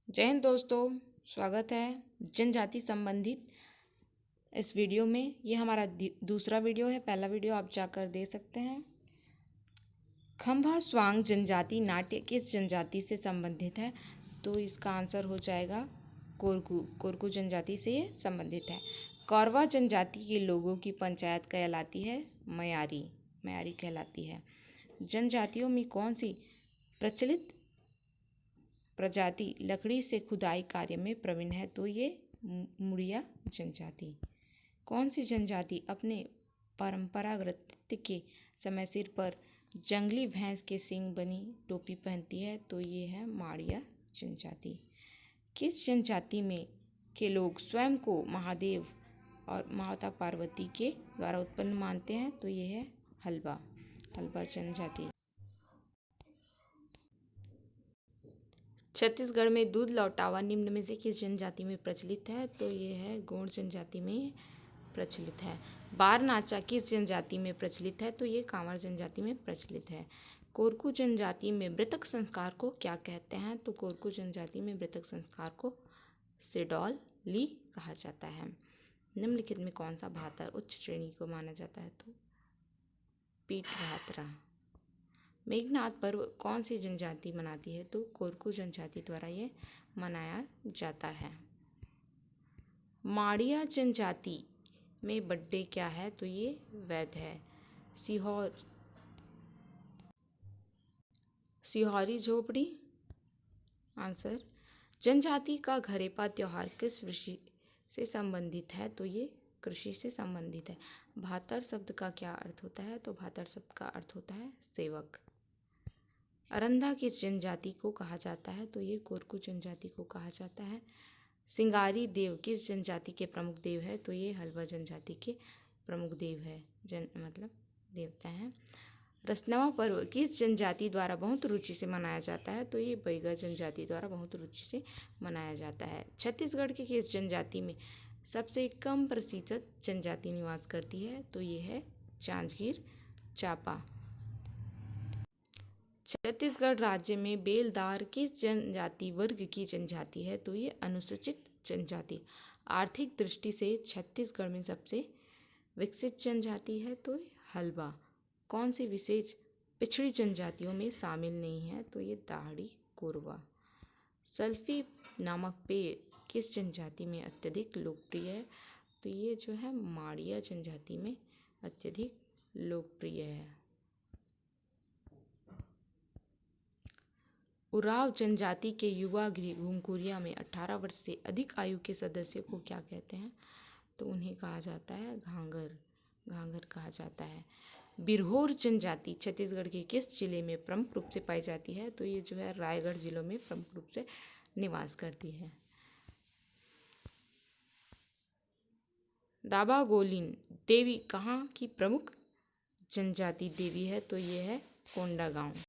जय हिंद दोस्तों, स्वागत है जनजाति संबंधित इस वीडियो में। ये हमारा दूसरा वीडियो है। पहला वीडियो आप जाकर दे सकते हैं। खंभा स्वांग जनजाति नाट्य किस जनजाति से संबंधित है? तो इसका आंसर हो जाएगा कोरकू। कोरकू जनजाति से ये संबंधित है। कौरवा जनजाति के लोगों की पंचायत कहलाती है मयारी। मयारी कहलाती है। जनजातियों में कौन सी प्रचलित प्रजाति लकड़ी से खुदाई कार्य में प्रवीण है? तो ये मुड़िया जनजाति। कौन सी जनजाति अपने परंपरागत नृत्य के समय सिर पर जंगली भैंस के सींग बनी टोपी पहनती है? तो ये है माड़िया जनजाति। किस जनजाति में के लोग स्वयं को महादेव और माता पार्वती के द्वारा उत्पन्न मानते हैं? तो ये है हल्बा। हल्बा जनजाति। छत्तीसगढ़ में दूध लौटावा निम्न में से किस जनजाति में प्रचलित है? तो ये है गोंड जनजाति में प्रचलित है। बार नाचा किस जनजाति में प्रचलित है? तो ये कांवड़ जनजाति में प्रचलित है। कोरकू जनजाति में मृतक संस्कार को क्या कहते हैं? तो कोरकू जनजाति में मृतक संस्कार को सिडौली कहा जाता है। निम्नलिखित में कौन सा भातर उच्च श्रेणी को माना जाता है? तो पीठ भातरा। मेघनाद पर्व कौन सी जनजाति मनाती है? तो कोरकू जनजाति द्वारा ये मनाया जाता है। माड़िया जनजाति में बड्डे क्या है? तो ये वैध है। सिहोरी झोपड़ी। आंसर। जनजाति का घरेपा त्योहार किस कृषि से संबंधित है? तो ये कृषि से संबंधित है। भातर शब्द का क्या अर्थ होता है? तो भातर शब्द का अर्थ होता है सेवक। अरंधा किस जनजाति को कहा जाता है? तो ये कोरकू जनजाति को कहा जाता है। सिंगारी देव किस जनजाति के प्रमुख देव है? तो ये हल्बा जनजाति के प्रमुख देव है। मतलब देवता हैं। रसनवा पर्व किस जनजाति द्वारा बहुत रुचि से मनाया जाता है? तो ये बैगा जनजाति द्वारा बहुत रुचि से मनाया जाता है। छत्तीसगढ़ के किस जनजाति में सबसे कम प्रतिशत जनजाति निवास करती है? तो ये है जांजगीर चांपा। छत्तीसगढ़ राज्य में बेलदार किस जनजाति वर्ग की जनजाति है? तो ये अनुसूचित जनजाति। आर्थिक दृष्टि से छत्तीसगढ़ में सबसे विकसित जनजाति है? तो हल्बा। कौन सी विशेष पिछड़ी जनजातियों में शामिल नहीं है? तो ये दाहड़ी कोरवा। सल्फी नामक पेय किस जनजाति में अत्यधिक लोकप्रिय है? तो ये जो है माड़िया जनजाति में अत्यधिक लोकप्रिय है। उराव जनजाति के युवा गृह घुमकुरिया में 18 वर्ष से अधिक आयु के सदस्य को क्या कहते हैं? तो उन्हें कहा जाता है घांगर। घांगर कहा जाता है। बिरहोर जनजाति छत्तीसगढ़ के किस जिले में प्रमुख रूप से पाई जाती है? तो ये जो है रायगढ़ जिलों में प्रमुख रूप से निवास करती है। दाबा गोलिन देवी कहाँ की प्रमुख जनजाति देवी है? तो ये है कोंडागांव।